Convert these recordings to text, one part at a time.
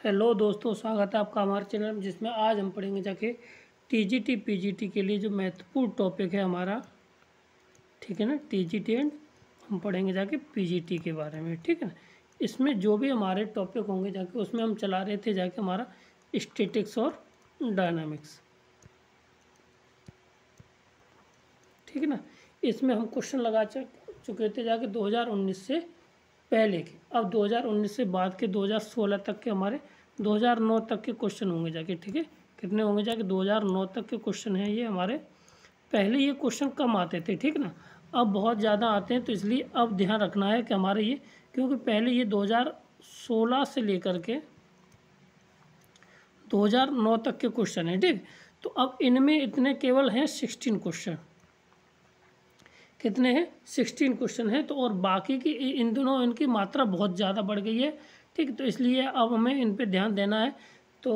Hello दोस्तों, स्वागत है आपका हमारे चैनल में, जिसमें आज हम पढ़ेंगे जाके टीजीटी पीजीटी के लिए जो महत्वपूर्ण टॉपिक है हमारा। ठीक है ना, टीजीटी एंड हम पढ़ेंगे जाके पीजीटी के बारे में। ठीक है ना, इसमें जो भी हमारे टॉपिक होंगे जाके उसमें हम चला रहे थे जाके हमारा स्टैटिक्स और डायनामिक्स। ठीक है ना, इसमें हम क्वेश्चन लगा चुके थे जाके 2019 से पहले के। अब 2019 से बाद के 2016 तक के हमारे 2009 तक के क्वेश्चन होंगे जाके। ठीक है, कितने होंगे जाके 2009 तक के क्वेश्चन हैं ये हमारे। पहले ये क्वेश्चन कम आते थे, ठीक ना, अब बहुत ज़्यादा आते हैं। तो इसलिए अब ध्यान रखना है कि हमारे ये, क्योंकि पहले ये 2016 से लेकर के 2009 तक के क्वेश्चन हैं। ठीक, तो अब इनमें इतने केवल हैं 16 क्वेश्चन। कितने हैं? 16 क्वेश्चन हैं। तो और बाकी की इन दोनों इनकी मात्रा बहुत ज़्यादा बढ़ गई है। ठीक, तो इसलिए अब हमें इन पे ध्यान देना है। तो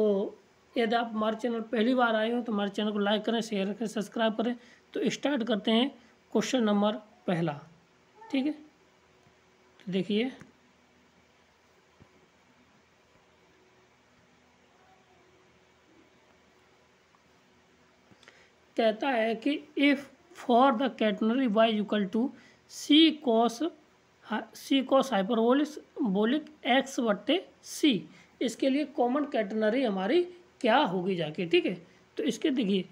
यदि आप हमारे चैनल पहली बार आए हो तो हमारे चैनल को लाइक करें, शेयर करें, सब्सक्राइब करें। तो स्टार्ट करते हैं क्वेश्चन नंबर पहला। ठीक है, तो देखिए, कहता है कि if for the catenary y equal to C cos hyperbolic x बट्टे सी, इसके लिए कॉमन कैटनरी हमारी क्या होगी जाके। ठीक है, तो इसके देखिए,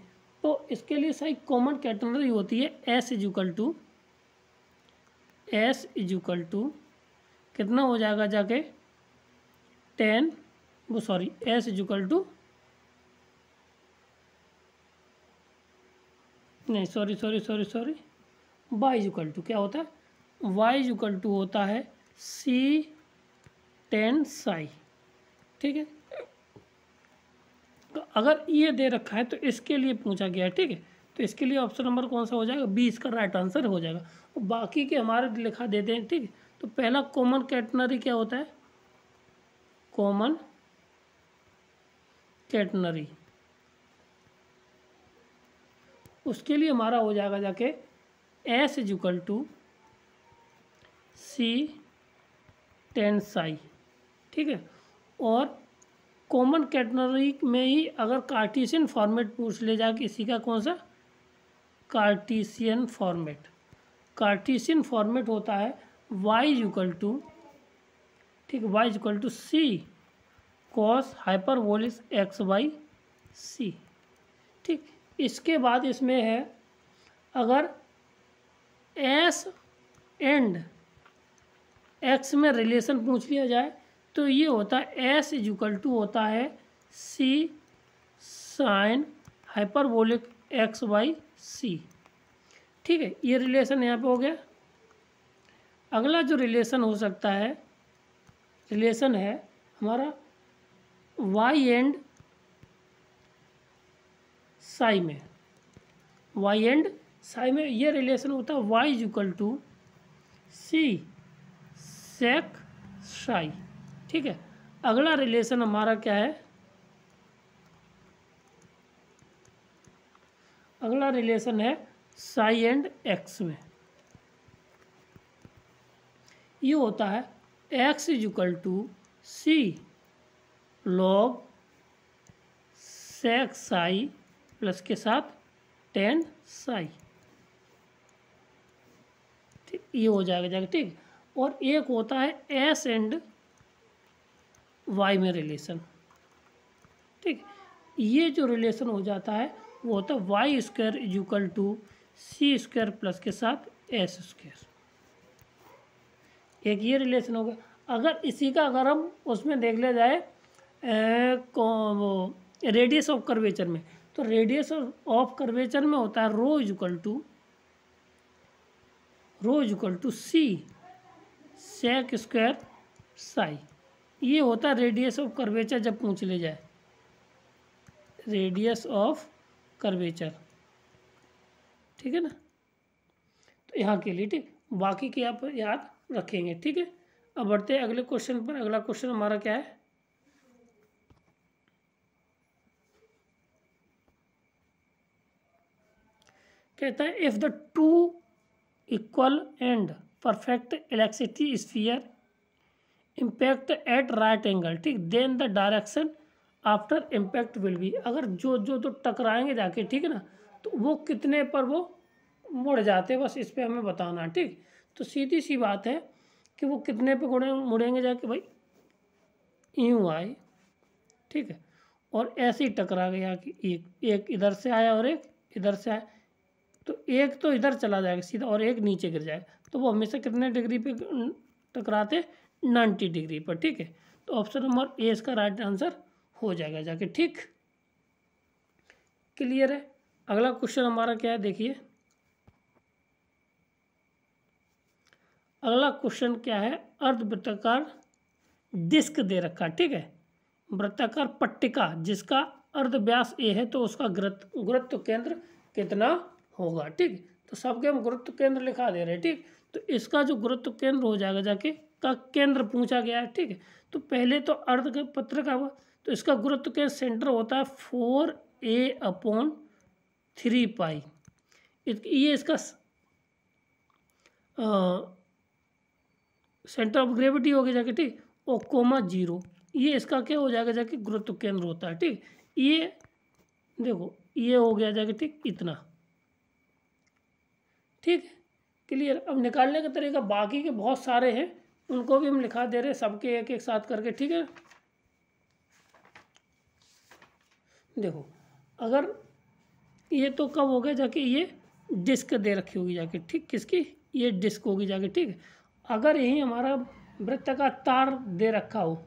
तो इसके लिए सही कॉमन कैटनरी होती है s इज इक्वल टू कितना हो जाएगा जाके 10, वो sorry s is equal to, नहीं सॉरी वाई इक्वल टू क्या होता है, वाई इक्वल टू होता है सी 10 साई। ठीक है, तो अगर ये दे रखा है तो इसके लिए पूछा गया है। ठीक है, तो इसके लिए ऑप्शन नंबर कौन सा हो जाएगा? बी इसका राइट आंसर हो जाएगा। और बाकी के हमारे लिखा देते हैं। ठीक है, तो पहला कॉमन कैटनरी क्या होता है? कॉमन कैटनरी, उसके लिए हमारा हो जाएगा जाके एस इज इक्वल टू सी 10 साई। ठीक है, और कॉमन कैटनरी में ही अगर कार्टेशियन फॉर्मेट पूछ ले जाए किसी का, कौन सा? Cartesian format. कार्टेशियन फॉर्मेट होता है वाई इक्वल टू, ठीक है, y equal to C cos hyperbolic x by c. ठीक, इसके बाद इसमें है, अगर एस एंड एक्स में रिलेशन पूछ लिया जाए तो ये होता है एस इज इक्वल टू होता है सी sine hyperbolic x by c. ठीक है, ये रिलेशन यहाँ पे हो गया। अगला जो रिलेशन हो सकता है, रिलेशन है हमारा वाई एंड साई में। वाई एंड साई में ये रिलेशन होता है Y is equal to c सेक साई। ठीक है, अगला रिलेशन हमारा क्या है? अगला रिलेशन है साई एंड एक्स में। ये होता है X is equal to C log sec psi plus के साथ 10 साई। ठीक, ये हो जाएगा। ठीक, और एक होता है एस एंड वाई में रिलेशन। ठीक, ये जो रिलेशन हो जाता है वो होता है Y square is equal to C square plus के साथ एस स्क्वायर। एक ये रिलेशन हो गया। अगर इसी का अगर हम उसमें देख लिया जाए वो रेडियस ऑफ कर्वेचर में, तो रेडियस ऑफ कर्वेचर में होता है rho is equal to c sec square psi. ये होता है रेडियस ऑफ कर्वेचर जब पूछ ले जाए, रेडियस ऑफ कर्वेचर। ठीक है ना, तो यहाँ के लिए ठीक, बाकी के आप याद रखेंगे। ठीक है, अब बढ़ते हैं अगले क्वेश्चन पर। अगला क्वेश्चन हमारा क्या है? कहता है if the two equal and perfect electricity sphere impact at right angle, ठीक, then the direction after impact will be, अगर जो जो तो टकराएंगे जाके, ठीक है ना, तो वो कितने पर वो मुड़ जाते, बस इस पे हमें बताना, ठीक। तो सीधी सी बात है कि वो कितने पे मुड़ेंगे जाके भाई, यूँ आए, ठीक है, और ऐसे ही टकरा गया कि एक इधर से आया और एक इधर से आया, तो एक तो इधर चला जाएगा सीधा और एक नीचे गिर जाएगा, तो वो हमेशा कितने डिग्री पे टकराते, 90 डिग्री पर, ठीक है। तो ऑप्शन नंबर ए इसका राइट आंसर हो जाएगा जाके, ठीक, क्लियर है। अगला क्वेश्चन हमारा क्या है, देखिए अगला क्वेश्चन क्या है, अर्धवृत्ताकार डिस्क दे रखा, ठीक है, वृत्ताकार पट्टिका जिसका अर्ध व्यास ए है, तो उसका गुरुत्व केंद्र कितना होगा, ठीक। तो सबके हम गुरुत्व केंद्र लिखा दे रहे हैं, ठीक। तो इसका जो गुरुत्व केंद्र हो जाएगा जाके, का केंद्र पूछा गया है, ठीक है। तो पहले तो अर्ध के पत्र का हुआ, तो इसका गुरुत्व केंद्र सेंटर होता है 4a/3 पाई, ये इसका सेंटर ऑफ ग्रेविटी हो गया जाके, ठीक, और कोमा 0, ये इसका क्या हो जाएगा जाके, गुरुत्व केंद्र होता है, ठीक। ये देखो ये हो गया जाके, ठीक, इतना, ठीक है, क्लियर। अब निकालने का तरीका बाकी के बहुत सारे हैं, उनको भी हम लिखा दे रहे हैं सबके एक एक साथ करके, ठीक है। देखो अगर ये तो कब हो गया जाके, ये डिस्क दे रखी होगी जाके, ठीक, किसकी, ये डिस्क होगी जाके, ठीक है। अगर यही हमारा वृत्त का तार दे रखा हो,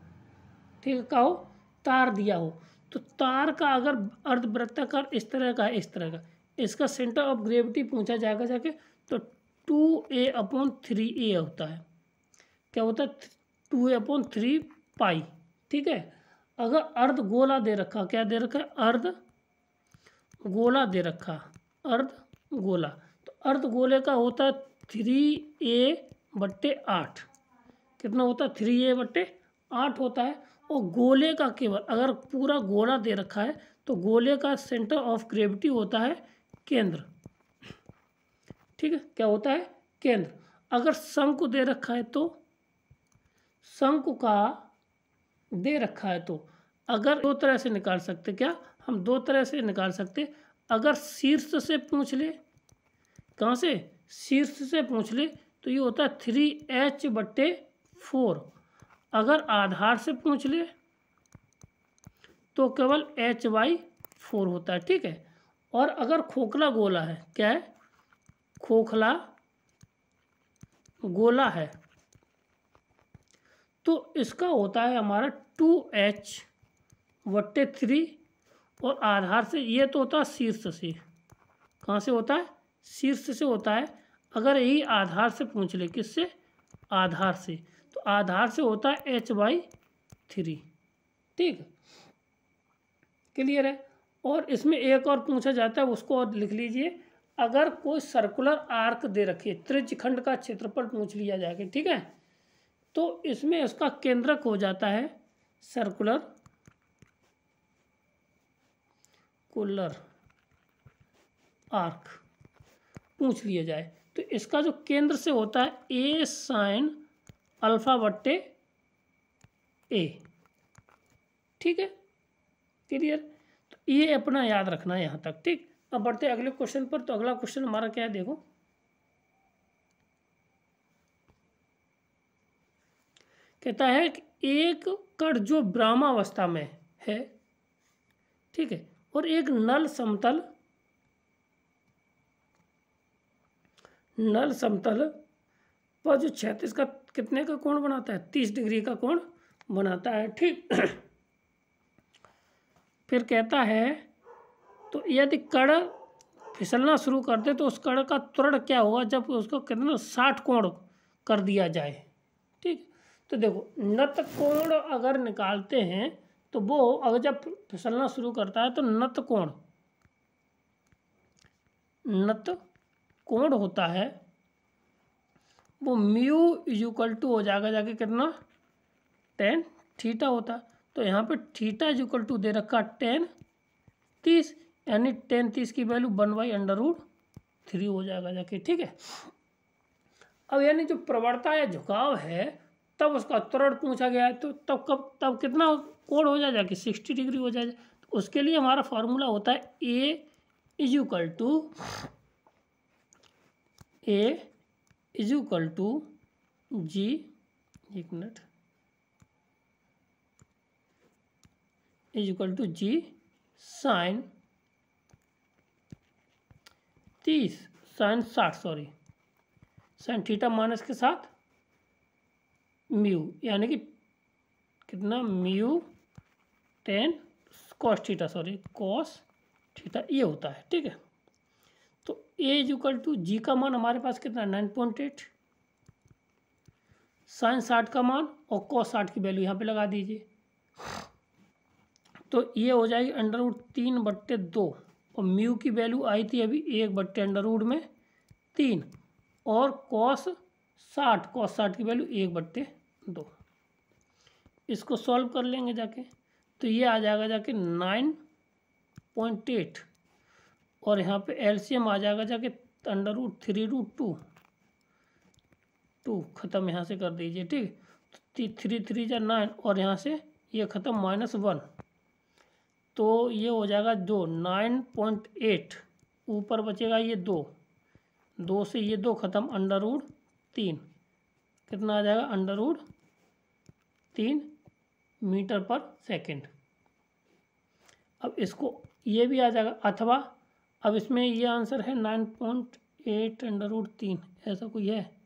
ठीक है, का हो तार दिया हो, तो तार का अगर अर्धवृत्ताकार इस तरह का है, इस तरह का, इसका सेंटर ऑफ ग्रेविटी पूछा जाएगा जाके, तो 2a/3a होता है, क्या होता है, 2a/3 पाई, ठीक है। अगर अर्ध गोला दे रखा, क्या दे रखा है, अर्ध गोला दे रखा, अर्ध गोला, तो अर्ध गोले का होता है 3a/8, कितना होता है, 3a/8 होता है। और गोले का केवल अगर पूरा गोला दे रखा है, तो गोले का सेंटर ऑफ ग्रेविटी होता है केंद्र, ठीक है, क्या होता है, केंद्र। अगर शंकु दे रखा है, तो शंकु का दे रखा है, तो अगर दो तरह से निकाल सकते, क्या हम दो तरह से निकाल सकते, अगर शीर्ष से पूछ ले, कहाँ से, शीर्ष से पूछ ले, तो ये होता है 3h/4, अगर आधार से पूछ ले तो केवल h/4 होता है, ठीक है। और अगर खोखला गोला है, क्या है, खोखला गोला है, तो इसका होता है हमारा 2h/3, और आधार से, ये तो होता है शीर्ष से, कहाँ से होता है, शीर्ष से होता है। अगर यही आधार से पूछ ले, किससे, आधार से, तो आधार से होता है h/3, ठीक, क्लियर है। और इसमें एक और पूछा जाता है, उसको और लिख लीजिए, अगर कोई सर्कुलर आर्क दे रखी है, त्रिज्यखंड का क्षेत्रफल पूछ लिया जाएगा, ठीक है, तो इसमें इसका केंद्रक हो जाता है सर्कुलर आर्क पूछ लिया जाए, तो इसका जो केंद्र से होता है a sin α/a, ठीक है, क्लियर। तो ये अपना याद रखना है यहाँ तक, ठीक। अब बढ़ते हैं अगले क्वेश्चन पर। तो अगला क्वेश्चन हमारा क्या है, देखो कहता है कि एक कण जो ब्रह्मावस्था में है, ठीक है, और एक नल समतल पर जो 36 का कितने का कोण बनाता है, 30 डिग्री का कोण बनाता है, ठीक। फिर कहता है, तो यदि कण फिसलना शुरू कर दे, तो उस कण का त्वरण क्या होगा जब उसको कितना 60 कोण कर दिया जाए, ठीक। तो देखो नत कोण अगर निकालते हैं, तो वो अगर जब फिसलना शुरू करता है, तो नत कोण होता है वो μ हो जाएगा जाके कितना, tan थीटा होता। तो यहाँ पे थीटा दे रखा tan 30, यानी tan 30 की वैल्यू 1/√3 हो जाएगा जाके, ठीक है। अब यानी जो प्रवणता या झुकाव है तब उसका त्वरण पूछा गया है, तो तब कितना कोण हो जाएगा कि 60 डिग्री हो जाएगा। तो उसके लिए हमारा फॉर्मूला होता है A is equal to G, एक minute, is equal to G sine 60, sorry sine theta minus के साथ म्यू, यानी कि कितना mu ten cos theta, sorry cos theta, ये होता है। ठीक है, तो A is equal to G का मान हमारे पास कितना 9.8, साइन 60 का मान और कॉस 60 की वैल्यू यहाँ पे लगा दीजिए। तो ये हो जाएगी √3/2 और म्यू की वैल्यू आई थी अभी 1/√3 और कॉस 60 की वैल्यू 1/2। इसको सॉल्व कर लेंगे जाके, तो ये आ जाएगा जाके 9.8 और यहाँ पे एलसीएम आ जाएगा जाके √3√2 ख़त्म यहाँ से कर दीजिए। ठीक, 3 3 जा 9 और यहाँ से ये ख़त्म -1, तो ये हो जाएगा 2, 9.8 ऊपर बचेगा ये 2 से ये 2 ख़त्म, √3 कितना आ जाएगा √3 मीटर पर सेकंड। अब इसको ये भी आ जाएगा, अथवा अब इसमें ये आंसर है 9.8 √3, ऐसा कोई है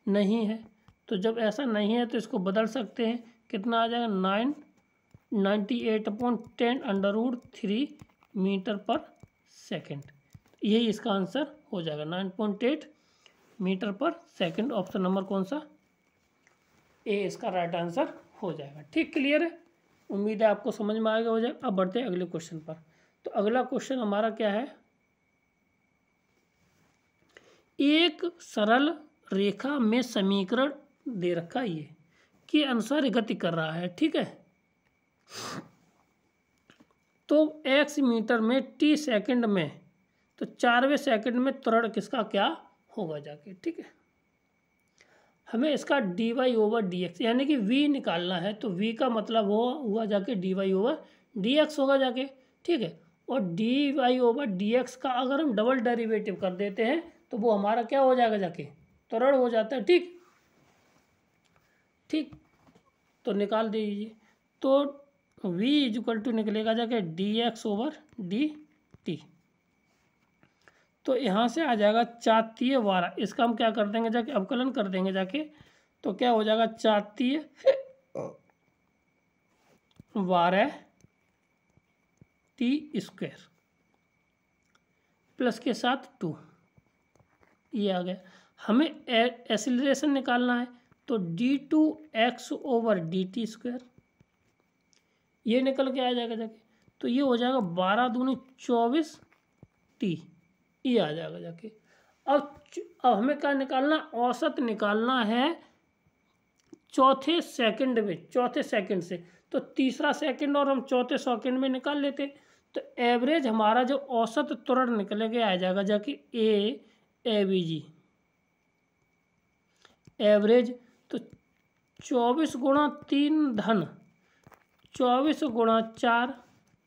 नहीं है। तो जब ऐसा नहीं है तो इसको बदल सकते हैं, कितना आ जाएगा 98/10 √3 मीटर पर सेकंड। यही इसका आंसर हो जाएगा 9.8 मीटर पर सेकंड। ऑप्शन नंबर कौन सा, ए इसका राइट आंसर हो जाएगा। ठीक, क्लियर है, उम्मीद है आपको समझ में आएगा हो जाएगा। अब बढ़ते हैं अगले क्वेश्चन पर। तो अगला क्वेश्चन हमारा क्या है, एक सरल रेखा में समीकरण दे रखा है ये के अनुसार गति कर रहा है। ठीक है, तो x मीटर में t सेकंड में, तो 4वें सेकंड में त्वरण किसका क्या होगा जाके। ठीक है, हमें इसका dy/dx यानी कि v निकालना है, तो v का मतलब हुआ जाके dy/dx होगा जाके। ठीक है, और dy/dx का अगर हम डबल डेरिवेटिव कर देते हैं तो वो हमारा क्या हो जाएगा जाके, त्वरण हो जाता है। ठीक, तो निकाल दीजिए, तो v इज इक्वल टू निकलेगा जाके dx/dt। तो यहाँ से आ जाएगा 4 12, इसका हम क्या कर देंगे जाके, अवकलन कर देंगे जाके, तो क्या हो जाएगा 4 12 t² प्लस के साथ 2, ये आ गया। हमें एक्सीलरेशन निकालना है, तो d2x/dt², ये निकल के आ जाएगा जाके, तो ये हो जाएगा 12 दूनी 24 t, ये आ जाएगा जाके। अब हमें क्या निकालना, औसत निकालना है चौथे सेकंड से, तो तीसरा सेकंड और हम चौथे सेकंड में निकाल लेते, तो एवरेज हमारा जो औसत त्वरण निकल के आ जाएगा जाके AVG एवरेज, तो 24 × 3 धन 24 × 4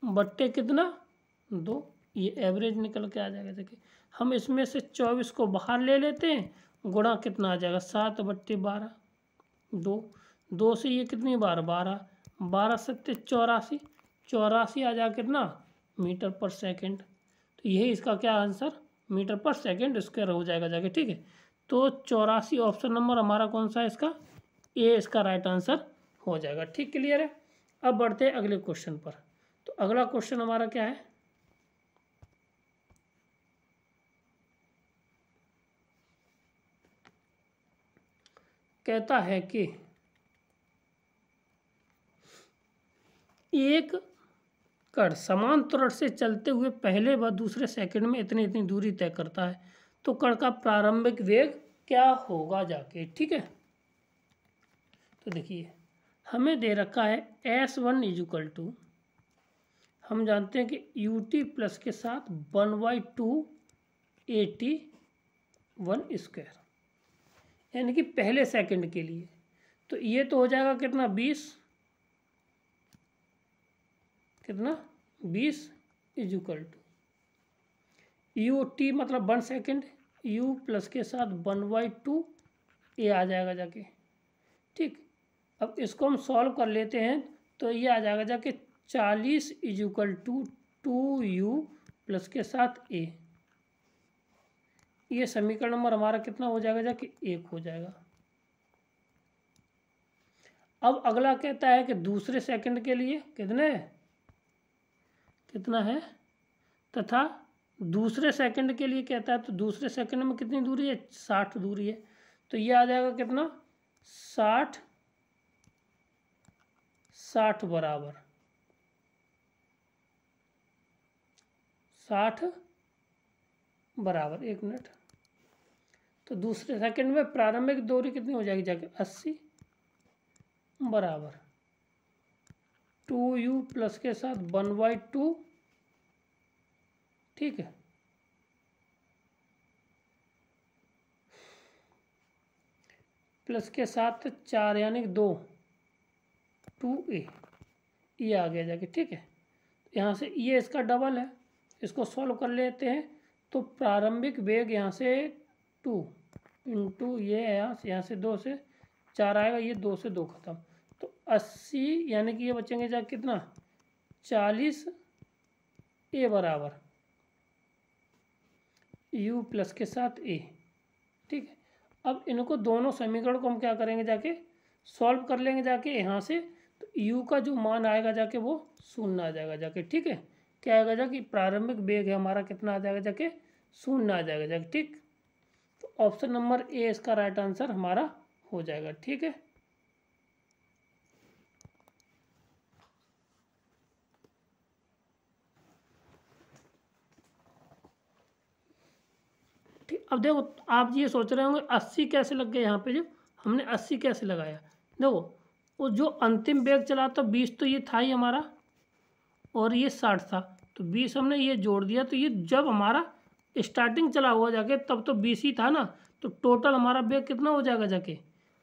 बट्टे कितना 2, ये एवरेज निकल के आ जाएगा। देखिए, हम इसमें से 24 को बाहर ले लेते हैं, गुणा कितना आ जाएगा 7/12, 2 से ये कितनी बार 12, 12 7 84, 84 आ जाएगा कितना मीटर पर सेकंड। तो यही इसका क्या आंसर मीटर पर सेकंड स्क्वायर हो जाएगा जाके। ठीक है, तो 84 ऑप्शन नंबर हमारा कौन सा है, इसका ए इसका राइट आंसर हो जाएगा। ठीक, क्लियर है। अब बढ़ते हैं अगले क्वेश्चन पर। तो अगला क्वेश्चन हमारा क्या है, कहता है कि एक कण समान त्वरण से चलते हुए पहले व दूसरे सेकंड में इतनी दूरी तय करता है, तो कण का प्रारंभिक वेग क्या होगा जाके। ठीक है, तो देखिए हमें दे रखा है S1 इज इक्वल टू, हम जानते हैं कि UT प्लस के साथ 1/2 AT1², यानी कि पहले सेकंड के लिए। तो ये तो हो जाएगा कितना 20, कितना 20 is equal to U T मतलब 1 सेकेंड, यू प्लस के साथ 1/2 ये आ जाएगा जाके। ठीक, अब इसको हम सॉल्व कर लेते हैं तो ये आ जाएगा जाके 40 is equal to 2u plus के साथ a। ये समीकरण नंबर हमारा कितना हो जाएगा जाके 1 हो जाएगा। अब अगला कहता है कि दूसरे सेकंड के लिए कितना है तथा दूसरे सेकंड के लिए कहता है, तो दूसरे सेकंड में कितनी दूरी है 60 दूरी है। तो ये आ जाएगा कितना 60 बराबर 60 बराबर 1 मिनट। तो दूसरे सेकंड में प्रारंभिक दूरी कितनी हो जाएगी जाके 80 बराबर 2u प्लस के साथ 1/2। ठीक है, प्लस के साथ 4 यानी 2a ये आ गया जाके। ठीक है, यहाँ से ये इसका डबल है, इसको सॉल्व कर लेते हैं। तो प्रारंभिक वेग यहाँ से 2 इंटू ये यहाँ से 2 से 4 आएगा, ये 2 से 2 खत्म, तो 80 यानी कि ये बचेंगे जा कितना 40 a बराबर u प्लस के साथ a। ठीक है, अब इनको दोनों समीकरण को हम क्या करेंगे जाके सॉल्व कर लेंगे जाके यहाँ से। तो u का जो मान आएगा जाके वो 0 आ जाएगा जाके। ठीक है, क्या आएगा जाके प्रारंभिक वेग है हमारा कितना आ जाएगा जाके 0 आ जाएगा जाके। ठीक, तो ऑप्शन नंबर ए इसका राइट आंसर हमारा हो जाएगा। ठीक है, ठीक। अब देखो आप ये सोच रहे होंगे 80 कैसे लग गए यहाँ पे, जो हमने 80 कैसे लगाया। देखो वो जो अंतिम वेग चला था 20 तो ये था ही हमारा, और ये 60 था, तो 20 हमने ये जोड़ दिया। तो ये जब हमारा स्टार्टिंग चला हुआ जाके तब तो 20 ही था ना, तो टोटल हमारा वेग कितना हो जाएगा जाके,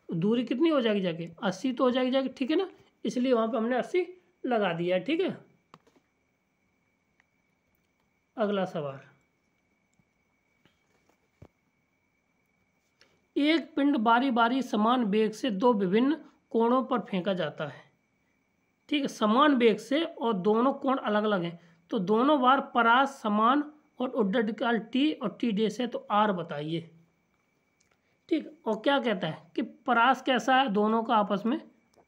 दूरी कितनी हो जाएगी जाके 80 तो हो जाएगी जाके। ठीक है ना, इसलिए वहाँ पे हमने 80 लगा दिया है। ठीक है, अगला सवाल, एक पिंड बारी बारी समान वेग से दो विभिन्न कोणों पर फेंका जाता है। ठीक है, समान वेग से और दोनों कोण अलग अलग हैं, तो दोनों बार परास समान और उड्डयनकाल टी और टी डैश है, तो आर बताइए। ठीक, और क्या कहता है कि परास कैसा है, दोनों का आपस में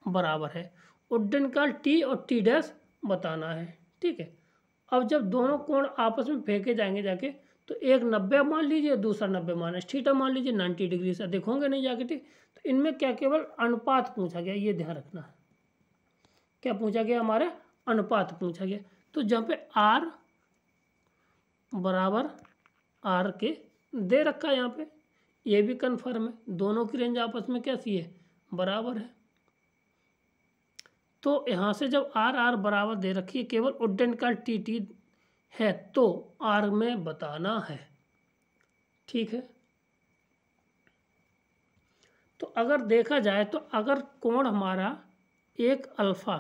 बराबर है, उड्डयनकाल टी और टी डैश बताना है। ठीक है, अब जब दोनों कोण आपस में फेंके जाएंगे जाके, तो एक 90 मान लीजिए, दूसरा 90 माइनस थीटा मान लीजिए, 90 डिग्री से देखोगे नहीं जाके। ठीक, तो इनमें क्या केवल अनुपात पूछा गया, ये ध्यान रखना है। क्या पूछा गया हमारे, अनुपात पूछा गया। तो जहाँ पे आर बराबर आर के दे रखा है, यहाँ पे ये भी कन्फर्म है, दोनों की रेंज आपस में कैसी है, बराबर है। तो यहाँ से जब आर आर बराबर दे रखी है, केवल उड्डयनकाल टी टी है, तो आर में बताना है। ठीक है, तो अगर देखा जाए तो अगर कोण हमारा एक अल्फा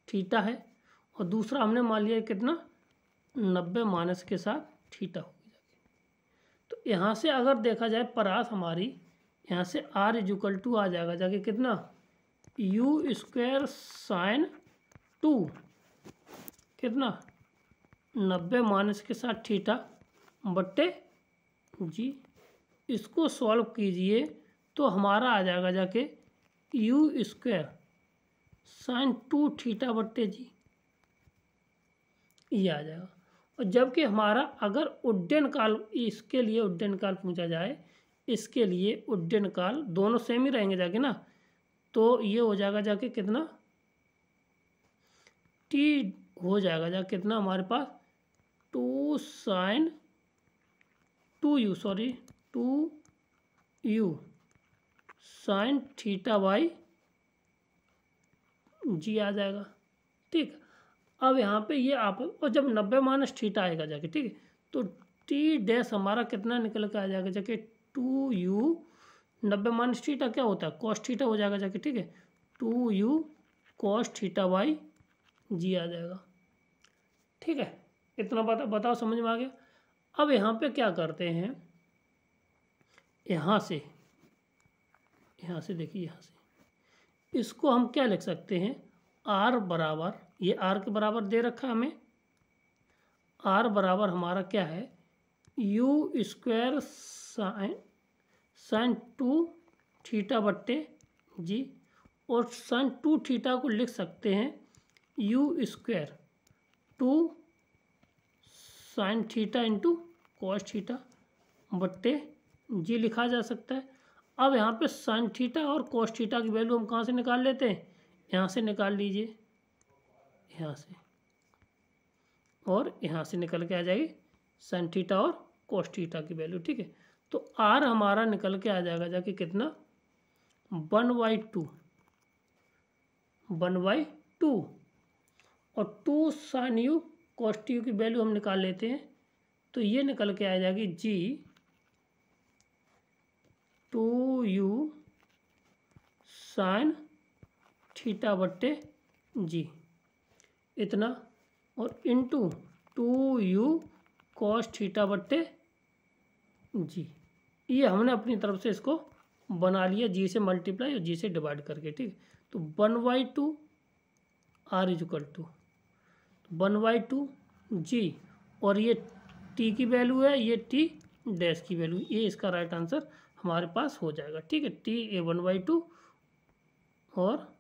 थीटा है और दूसरा हमने मान लिया कितना 90 माइनस के साथ थीटा होगी, तो यहाँ से अगर देखा जाए परास हमारी यहाँ से आर इक्वल टू आ जाएगा जाके कितना यू स्क्वायर साइन 2 कितना 90 माइनस के साथ थीटा बट्टे जी। इसको सॉल्व कीजिए तो हमारा आ जाएगा जाके यू स्क्वायर साइन 2 थीटा बट्टे जी, ये आ जाएगा। और जबकि हमारा अगर उड्डयन काल, इसके लिए उड्डयन काल पूछा जाए, इसके लिए उड्डयन काल दोनों सेम ही रहेंगे जाके ना, तो ये हो जाएगा जाके कितना टी हो जाएगा जाके कितना हमारे पास 2 sine 2u sorry 2u sine theta by g आ जाएगा। ठीक, अब यहाँ पे ये आप, और जब 90 माइनस थीटा आएगा जाके, ठीक है, तो टी डैश हमारा कितना निकल के आ जाएगा जाके 2u 90 माइनस थीटा क्या होता है, कॉस थीटा हो जाएगा जाके, ठीक है। 2u cos theta by g आ जाएगा, ठीक है। इतना बताओ समझ में आ गया। अब यहाँ पे क्या करते हैं, यहाँ से देखिए, यहाँ से इसको हम क्या लिख सकते हैं, r बराबर, ये r के बराबर दे रखा है हमें, r बराबर हमारा क्या है, u स्क्वायर साइन 2 थीटा बट्टे जी, और साइन 2 थीटा को लिख सकते हैं u square 2 sine theta into cos theta बट्टे जी लिखा जा सकता है। अब यहाँ पे साइन थीटा और कॉस थीटा की वैल्यू हम कहाँ से निकाल लेते हैं, यहाँ से निकाल लीजिए, यहाँ से, और यहाँ से निकल के आ जाएगी साइन थीटा और कॉस थीटा की वैल्यू, ठीक है। तो आर हमारा निकल के आ जाएगा जाके कितना, 1/2 और 2 sine U cos T U की वैल्यू हम निकाल लेते हैं, तो ये निकल के आ जाएगी जी 2u साइन थीटा बट्टे जी इतना, और इंटू 2u कॉस थीटा बट्टे जी। ये हमने अपनी तरफ से इसको बना लिया, जी से मल्टीप्लाई और जी से डिवाइड करके, ठीक है। तो 1/2 r इक्वल टू 1/2 जी, और ये t की वैल्यू है, ये t डैश की वैल्यू, ये इसका राइट आंसर हमारे पास हो जाएगा, ठीक है। t ए 1/2 और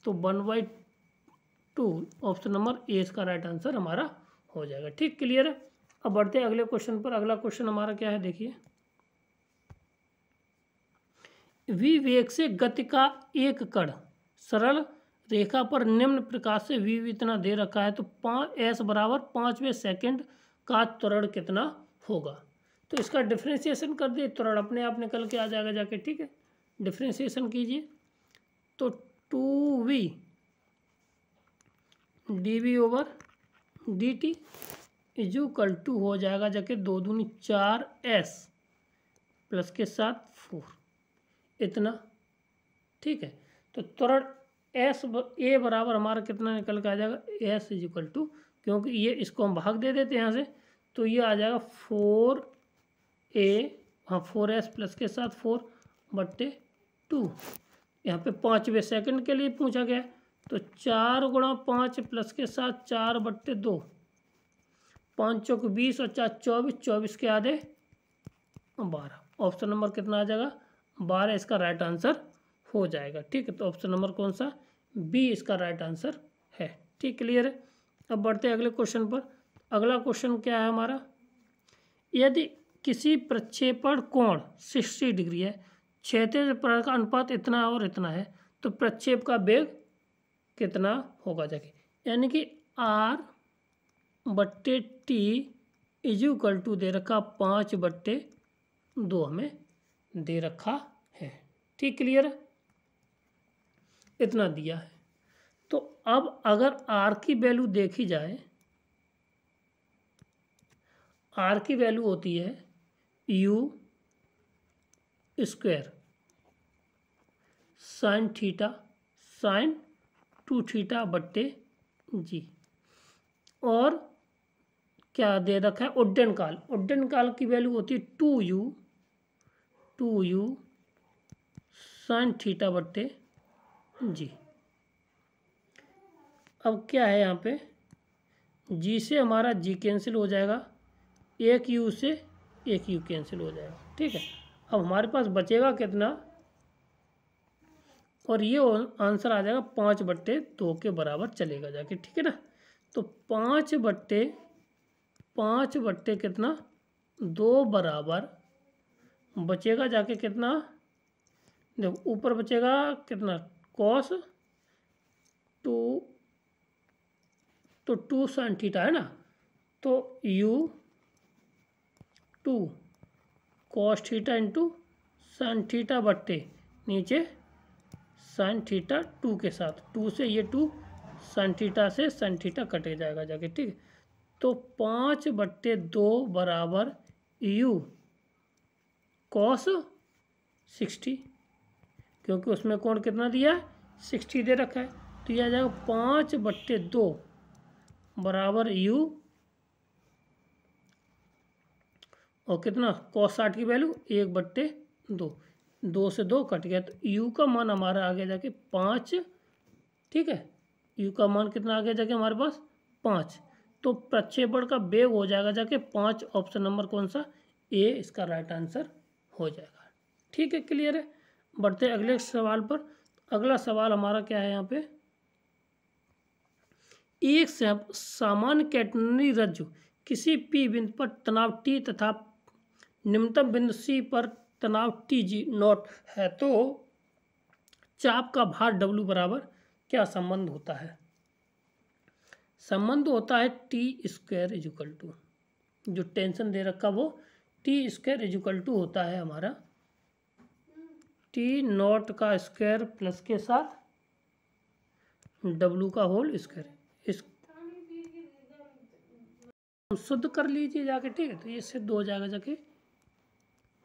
तो 1/2 ऑप्शन नंबर ए इसका राइट आंसर हमारा हो जाएगा, ठीक, क्लियर है। अब बढ़ते हैं अगले क्वेश्चन पर। अगला क्वेश्चन हमारा क्या है, देखिए, v वेग से गति का एक कण सरल रेखा पर निम्न प्रकार से v इतना दे रखा है, तो s बराबर 5वें सेकंड का त्वरण कितना होगा। तो इसका डिफ्रेंशिएशन कर दिए, त्वरण अपने आप निकल के आ जाएगा जाके, ठीक है। डिफ्रेंशिएशन कीजिए, तो 2v dv over dt equal to हो जाएगा जाके 2 दूनी 4s प्लस के साथ 4 इतना, ठीक है। तो त्वरण s a बराबर हमारा कितना निकल के आ जाएगा, s इक्वल टू, क्योंकि ये इसको हम भाग दे देते हैं यहाँ से, तो ये आ जाएगा 4a, हाँ 4s प्लस के साथ 4/2। यहाँ पे 5वें सेकंड के लिए पूछा गया, तो 4 गुणा 5 प्लस के साथ 4/2, 5 चौक 20 और 4 24, 24 के आधे 12। ऑप्शन नंबर कितना आ जाएगा, 12 इसका राइट आंसर हो जाएगा, ठीक है। तो ऑप्शन नंबर कौन सा, बी इसका राइट आंसर है, ठीक, क्लियर है। अब बढ़ते हैं अगले क्वेश्चन पर। अगला क्वेश्चन क्या है हमारा, यदि किसी प्रक्षेपण कोण 60 डिग्री है, क्षैतिज प्रकार का अनुपात इतना और इतना है, तो प्रक्षेप का वेग कितना होगा जाके, यानी कि r/t इक्वल टू दे रखा 5/2 हमें दे रखा है, ठीक, क्लियर है, इतना दिया है। तो अब अगर r की वैल्यू देखी जाए, r की वैल्यू होती है u square sine theta sine 2 theta बट्टे जी, और क्या दे रखा है, उड्डयन काल की वैल्यू होती है 2u साइन थीटा बट्टे जी। अब क्या है यहाँ पे, जी से हमारा जी कैंसिल हो जाएगा, एक यू से एक यू कैंसिल हो जाएगा, ठीक है। अब हमारे पास बचेगा कितना, और ये आंसर आ जाएगा 5/2 के बराबर चलेगा जाके, ठीक है ना। तो 5/5 कितना 2 बराबर बचेगा जाके कितना, देखो ऊपर बचेगा कितना कॉस 2, तो 2 साइन थीटा है ना, तो u2 cos theta into sine theta बट्टे नीचे साइन थीटा 2 के साथ, 2 से ये 2 साइन थीटा से साइन थीटा कटे जाएगा जाके, ठीक है। तो 5/2 बराबर u कॉस 60, क्योंकि उसमें कोण कितना दिया है 60 दे रखा है। तो यह आ जाएगा 5/2 बराबर u और कितना कॉस 60 की वैल्यू 1/2, 2 से 2 कट गया तो u का मान हमारा आगे जाके 5। ठीक है, u का मान कितना आगे जाके हमारे पास 5। तो प्रक्षेपण का वेग हो जाएगा जाके 5। ऑप्शन नंबर कौन सा ए इसका राइट आंसर हो जाएगा। ठीक है, क्लियर है। बढ़ते अगले सवाल पर। अगला सवाल हमारा क्या है यहाँ पे, एक सामान्य कैटेनरी रज्जु किसी P बिंदु पर तनाव T तथा निम्नतम बिंदु C पर तनाव Tg0 है तो चाप का भार W बराबर क्या संबंध होता है। संबंध होता है T² इक्वल टू, जो टेंशन दे रखा वो T² इक्वल टू होता है हमारा T0 का स्क्वायर प्लस के साथ W का होल स्क्वायर। इस शुद्ध कर लीजिए जाके। ठीक है, तो ये सिद्ध हो जाएगा जाके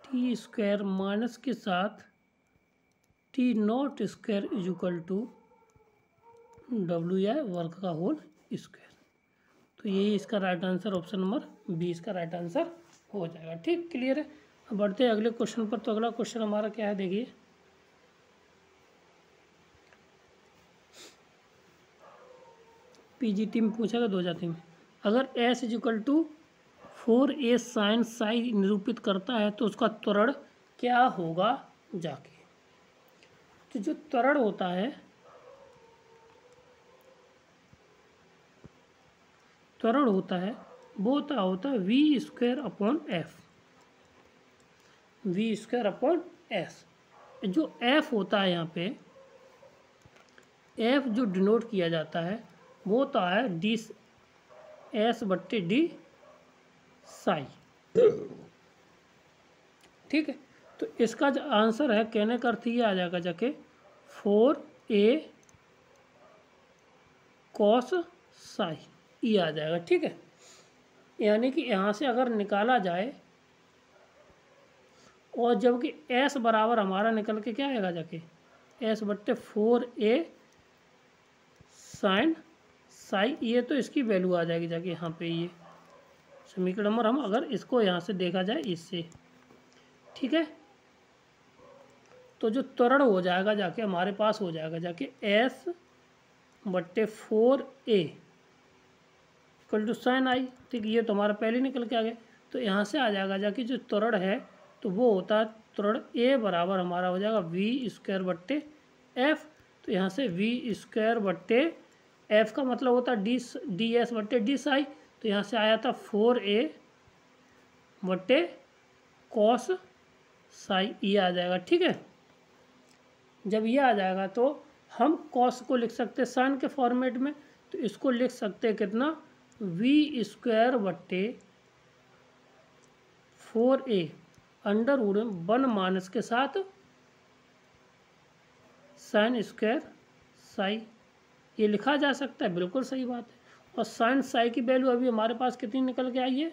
T² माइनस के साथ T0² इक्वल टू W या वर्ग का होल स्क्वायर। तो यही इसका right answer option number B इसका राइट आंसर हो जाएगा। ठीक, क्लियर है। अब बढ़ते हैं अगले क्वेश्चन पर। तो अगला क्वेश्चन हमारा क्या है, देखिए पीजीटी में पूछा गया 2003 में, अगर S equal to 4a sin psi निरूपित करता है तो उसका त्वरण क्या होगा जाके। तो जो त्वरण होता है, वो होता है v² अपॉन s। जो f होता है यहाँ पे, f जो डिनोट किया जाता है वो होता है S/d साई। ठीक है, तो इसका जो आंसर है, कहने का अर्थ ये आ जाएगा जाके 4a cos साई, ये आ जाएगा। ठीक है, यानी कि यहाँ से अगर निकाला जाए और जबकि s बराबर हमारा निकल के क्या आएगा जाके S/4a साइन साई, ये तो इसकी वैल्यू आ जाएगी जाके यहाँ पे, ये समीकरण नंबर हम अगर इसको यहाँ से देखा जाए इससे। ठीक है, तो जो त्वरण हो जाएगा जाके हमारे पास हो जाएगा जाके S/4a इक्वल टू साइन आई। ठीक, ये तो हमारा पहले निकल के आ गया। तो यहाँ से आ जाएगा जाके जो त्वरण है तो वो होता है त्वरण a बराबर हमारा हो जाएगा v²/f। तो यहाँ से v²/f का मतलब होता है ds/d साई। तो यहाँ से आया था 4a cos साई, ये आ जाएगा। ठीक है, जब ये आ जाएगा तो हम cos को लिख सकते हैं साइन के फॉर्मेट में। तो इसको लिख सकते हैं कितना, v²/4a अंडर रूट 1 माइनस के साथ साइन स्क्वायर साई, ये लिखा जा सकता है, बिल्कुल सही बात है। और साइन साई की वैल्यू अभी हमारे पास कितनी निकल के आई है,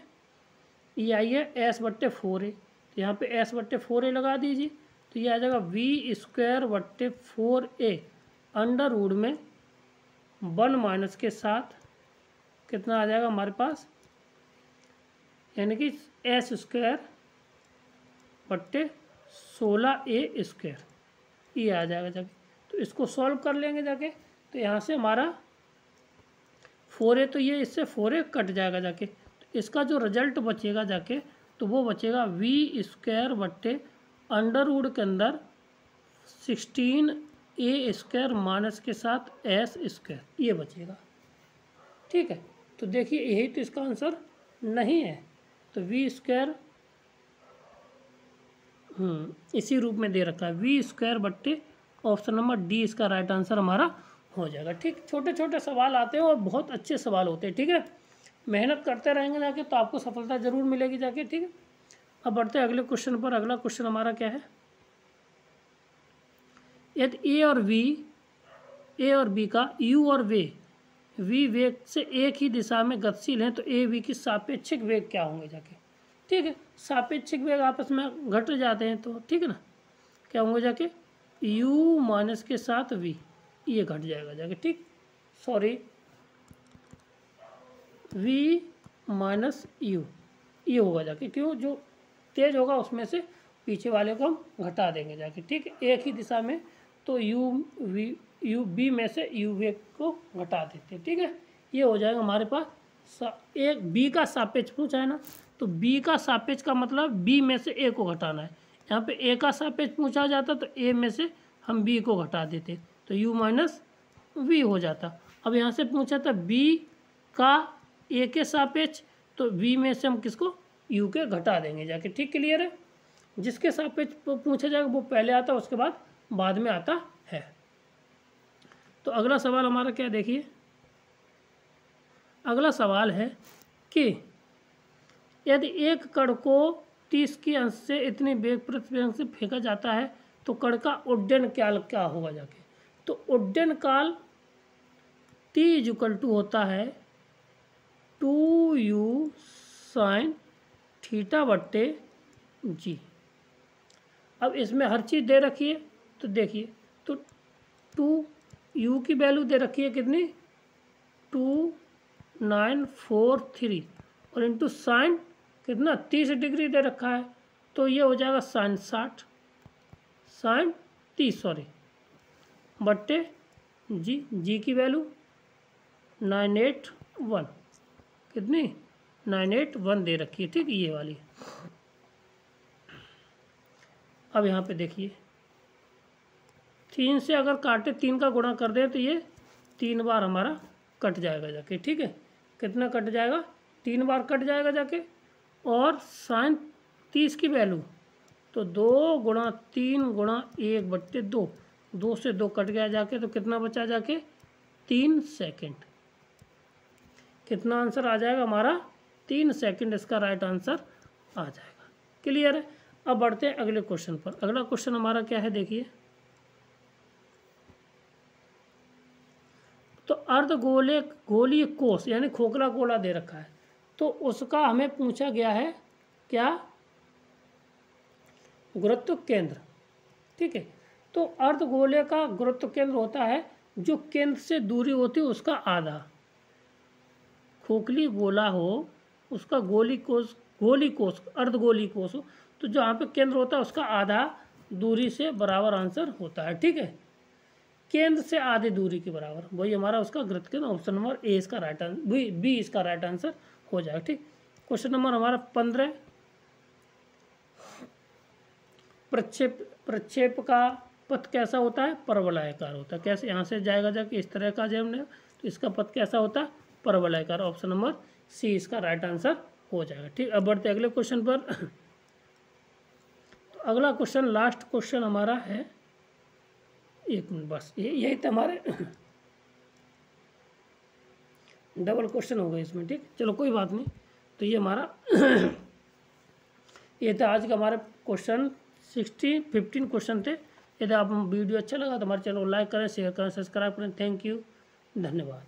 ये आई है S/4a। तो यहाँ पे S/4a लगा दीजिए, तो ये आ जाएगा v²/4a अंडर रूट में 1 माइनस के साथ कितना आ जाएगा हमारे पास, यानी कि S²/16a², ये आ जाएगा जाके। तो इसको सॉल्व कर लेंगे जाके। तो यहाँ से हमारा 4a, तो ये इससे 4a कट जाएगा जाके। तो इसका जो रिजल्ट बचेगा जाके तो वो बचेगा v² अंडर रूट के अंदर 16a² माइनस के साथ s², ये बचेगा। ठीक है, तो देखिए यही तो इसका आंसर नहीं है। तो v² इसी रूप में दे रखा है v²/, ऑप्शन नंबर डी इसका राइट आंसर हमारा हो जाएगा। ठीक, छोटे छोटे सवाल आते हैं और बहुत अच्छे सवाल होते हैं। ठीक है, मेहनत करते रहेंगे जाके तो आपको सफलता जरूर मिलेगी जाके। ठीक है, अब बढ़ते हैं अगले क्वेश्चन पर। अगला क्वेश्चन हमारा क्या है, यदि ए और बी का यू और वी वेग से एक ही दिशा में गतिशील हैं तो ए बी की सापेक्षिक वेग क्या होंगे जाके। ठीक है। सापेक्षिक वेग आपस में घट जाते हैं तो ठीक है ना, क्या होंगे जाके u माइनस के साथ v, ये घट जाएगा जाके, ठीक, सॉरी v माइनस u ये होगा जाके, क्यों, जो तेज होगा उसमें से पीछे वाले को हम घटा देंगे जाके, ठीक है, एक ही दिशा में, तो u b में से u वेग को घटा देते हैं, ठीक है। ये हो जाएगा हमारे पास एक b का सापेक्ष पूछा है ना, तो b का सापेक्ष का मतलब b में से a को घटाना है। यहाँ पे a का सापेक्ष पूछा जाता तो a में से हम b को घटा देते, तो u माइनस v हो जाता। अब यहाँ से पूछा था b का a के सापेक्ष, तो v में से हम किसको u के घटा देंगे जाके, ठीक, क्लियर है। जिसके सापेक्ष पूछा जाएगा वो पहले आता है, उसके बाद में आता है। तो अगला सवाल हमारा क्या, देखिए अगला सवाल है कि यदि एक कण को 30 की अंश से इतनी वेग प्रतिवेग से फेंका जाता है तो कण का उड्डयन काल क्या होगा जाके। तो उड्डयन काल t = होता है 2u sin θ/g। अब इसमें हर चीज़ दे रखी है, तो देखिए, तो 2u की वैल्यू दे रखी है कितनी, 2943 और इंटू साइन कितना 30 डिग्री दे रखा है, तो ये हो जाएगा साइन 60 साइन 30 सॉरी बट्टे जी की वैल्यू 981 कितनी 981 दे रखी है, ठीक, ये वाली। अब यहाँ पे देखिए 3 से अगर काटे 3 का गुणा कर दे तो ये 3 बार हमारा कट जाएगा जाके, ठीक है, कितना कट जाएगा 3 बार कट जाएगा जाके। और साइन 30 की वैल्यू तो 2 × 3 × 1/2, 2 से 2 कट गया जाके, तो कितना बचा जाके 3 सेकंड। कितना आंसर आ जाएगा हमारा 3 सेकंड, इसका राइट आंसर आ जाएगा, क्लियर है। अब बढ़ते हैं अगले क्वेश्चन पर। अगला क्वेश्चन हमारा क्या है, देखिए, तो गोलीय कोष यानी खोखला गोला दे रखा है, तो उसका हमें पूछा गया है क्या, गुरुत्व केंद्र, ठीक है। तो अर्धगोले का गुरुत्व केंद्र होता है जो केंद्र से दूरी होती है उसका आधा। खोखली गोला हो उसका गोली कोष अर्धगोली कोष हो, तो जहाँ पे केंद्र होता है उसका आधा दूरी से बराबर आंसर होता है, ठीक है, केंद्र से आधी दूरी के बराबर, वही हमारा उसका गुरुत्व केंद्र। ऑप्शन नंबर ए इसका राइट आंसर, बी इसका राइट आंसर हो जाएगा, ठीक। क्वेश्चन नंबर हमारा 15, प्रक्षेप का पथ कैसा होता है, परवलयाकार होता है। कैसे, यहाँ से जाएगा जाके इस तरह का जब, तो इसका पथ कैसा होता है, परवलयाकार। ऑप्शन नंबर सी इसका राइट आंसर हो जाएगा, ठीक। अब बढ़ते अगले क्वेश्चन पर। तो अगला क्वेश्चन लास्ट क्वेश्चन हमारा है, एक मिनट बस, यही तो हमारे डबल क्वेश्चन हो गए इसमें, ठीक, चलो कोई बात नहीं। तो ये हमारा ये था आज का हमारे क्वेश्चन 15 क्वेश्चन थे। यदि आप वीडियो अच्छा लगा तो हमारे चैनल को लाइक करें, शेयर करें, सब्सक्राइब करें। थैंक यू, धन्यवाद।